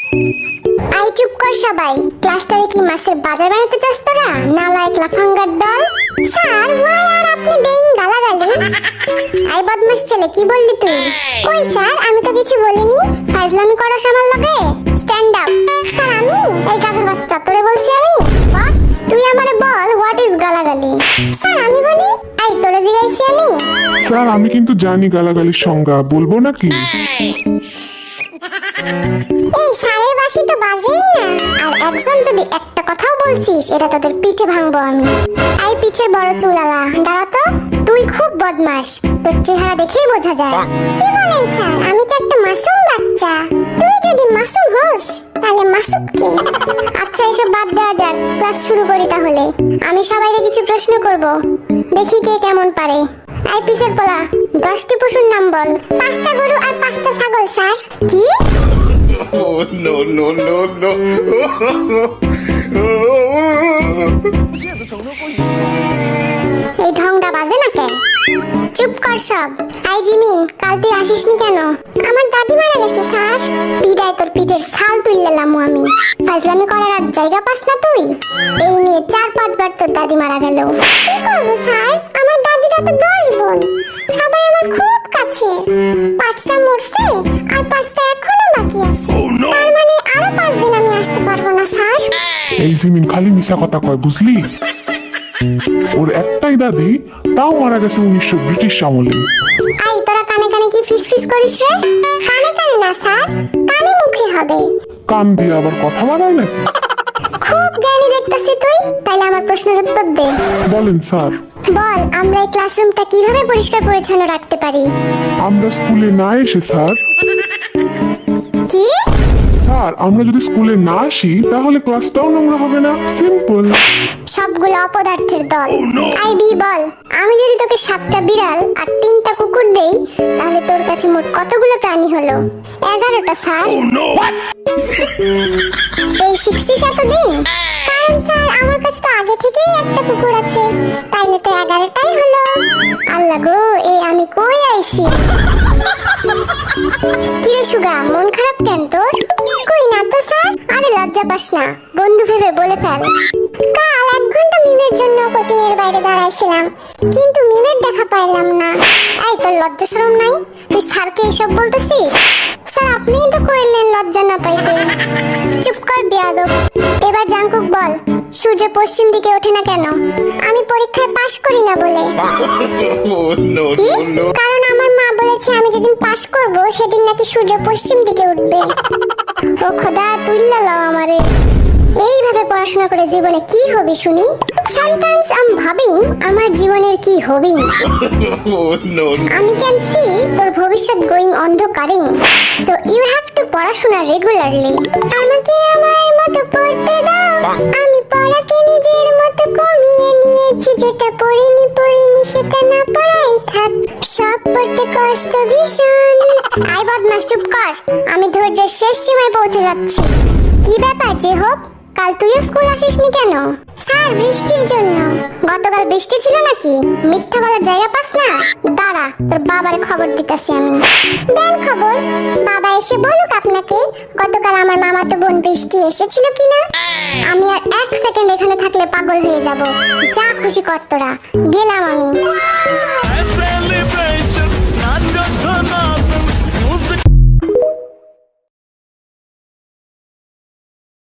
I চুপ কর সবাই। ক্লাসটারে কি মাছের বাজার বানাতে চাস তোরা? নালায়েক লাফাঙ্গার দল। স্যার ওয়াই আর আপনি দেইন গালাগালি? আই বদমাশ ছেলে, কি বললি তুই? কই স্যার, আমি তো কিছু বলিনি। ফাজলামি করস আমার লগে? Stand up. স্যার আমি? এই গাধের বাচ্চা, তোরে বলছি আমি? বস, তুই আমারে বল হোয়াট ইজ গালাগালি? স্যার আমি বলি? আই তোরে জিগাইছি আমি? স্যার আমি কিন্তু জানি গালাগালির সংজ্ঞা, বলবো নাকি? এই স্যারের বাসি তো বাজেই না। আর একজন যদি একটা কথাও বলছিস, এটা তোদের পিঠে ভাঙবো আমি। আই পিছের বড় চুলালা, দাঁড়া তো। তুই খুব বদমাশ, তোর চেহারা দেখেই বোঝা যায়। কি বলেন স্যার, আমি তো একটা মাসুম বাচ্চা। তুই যদি মাসুম হোস তাহলে মাসুম কে? আচ্ছা এসব বাদ দেওয়া যাক, ক্লাস শুরু করি তাহলে। আমি সবাইকে কিছু প্রশ্ন করব, দেখি কে কেমন পারে। আই পিছের পোলা, 10টি পশুর নাম বল। 5টা গরু আর 5টা ছাগল স্যার। কি? Oh no no no no! এই ঢংটা বাজে না কেন? চুপ কর সব। আই জিমিন, কাল তুই আসিসনি কেন? আমার দাদি মারা গেছে স্যার। পিটায় তোর পিঠের ছাল তুললাম আমি। ফাজলামি করার আর জায়গা পাস না তুই? এই নিয়ে 4-5 বার তোর দাদি মারা গেল। কি করবো স্যার, আমার দাদিরা তো 10 বোন, সবাই আমার খুব কাছে। 5টা মরছে আর 5টা এখনো বাকি আছে। তার মানে আরো 5 দিন আমি আসতে পারবো না স্যার। এই জিমিন খালি মিশা কথা কয়, বুঝলি? ওর একটাই দাদি, তাও মারা গেছে 1900 ব্রিটিশ আমলে। আই তোরা কানে কানে কি ফিস করিস রে? কানে কানে না স্যার, কানে মুখে হবে। কান দিয়ে আবার কথা বাড়ায় নাকি? খুব জ্ঞানী দেখতেছি তুই। তাইলে আমার প্রশ্নের উত্তর দে। বলেন স্যার। বল, আমরা এই ক্লাসরুমটা কিভাবে পরিষ্কার পরিচ্ছন্ন রাখতে পারি? আমরা স্কুলে না এসে স্যার। কি? স্যার আমরা যদি স্কুলে না আসি তাহলে ক্লাসটাও নোংরা হবে না, সিম্পল। সবগুলো অপদার্থের দল। আই বি বল, আমি যদি তোকে 7টা বিড়াল আর 3টা কুকুর দেই, তাহলে তোর কাছে মোট কতগুলো প্রাণী হলো? 11টা স্যার। এই শিখছিস এতদিন? কারণ স্যার আমার কাছে তো আগে থেকেই একটা কুকুর আছে, তাইলে তো 11টাই হলো। আল্লাহ গো, এই আমি কই আইছি? কি রে সুগা, মন খারাপ কেন তোর? কই না তো স্যার। আরে লজ্জা পাস না, বন্ধু ভেবে বলে ফেল। কাল 1 ঘন্টা মিমের জন্য কোচিং এর বাইরে দাঁড়াইছিলাম, কিন্তু মিমের দেখা পাইলাম না। এই তোর লজ্জা শরম নাই? তুই স্যারকে এসব বলতেছিস? স্যার আপনিই তো কইলেন লজ্জা না পাইতে। চুপ কর বেয়াদব। এবার জাঙ্কুক বল, সূর্য পশ্চিম দিকে ওঠে না কেন? আমি পরীক্ষায় পাশ করি না বলে। Oh no কি? no no! কারণ আমার মা বলেছে আমি যেদিন পাশ করব সেদিন নাকি সূর্য পশ্চিম দিকে উঠবে। ও খোদা, তুইলা লাও আমারে। এইভাবে পড়াশোনা করে জীবনে কি হবে শুনি? সামটাইমস আই এম ভাবিং আমার জীবনের কি হবিং। Oh no! আমি ক্যান সি তোর ভবিষ্যৎ গোয়িং অন্ধকারিং। সো ইউ হ্যাভ টু পড়াশোনা রেগুলারলি। আমাকে আমার মতো পড়তে দাও। আমি পড়াকে নিজের মতো কমিয়ে নিয়েছি, যেটা পড়িনি সেটা না পড়াই থাক। সব পড়তে কষ্ট ভীষণ। আই বদমাস চুপ কর, আমি ধৈর্যের শেষ সীমায় পৌঁছে যাচ্ছি। কি ব্যাপার যে হোক, কাল তুইও স্কুল আসিসনি কেন? স্যার বৃষ্টির জন্য। গতকাল বৃষ্টি ছিল নাকি? মিথ্যা বলার জায়গা পাস না? দাঁড়া, তোর বাবারে খবর দিতেছি আমি। দেন খবর। বাবা এসে বলুক আপনাকে গতকাল আমার মামাতো বোন বৃষ্টি এসেছিল কিনা। আমি আর 1 সেকেন্ড এখানে থাকলে পাগল হয়ে যাব। যা খুশি কর তোরা, গেলাম আমি।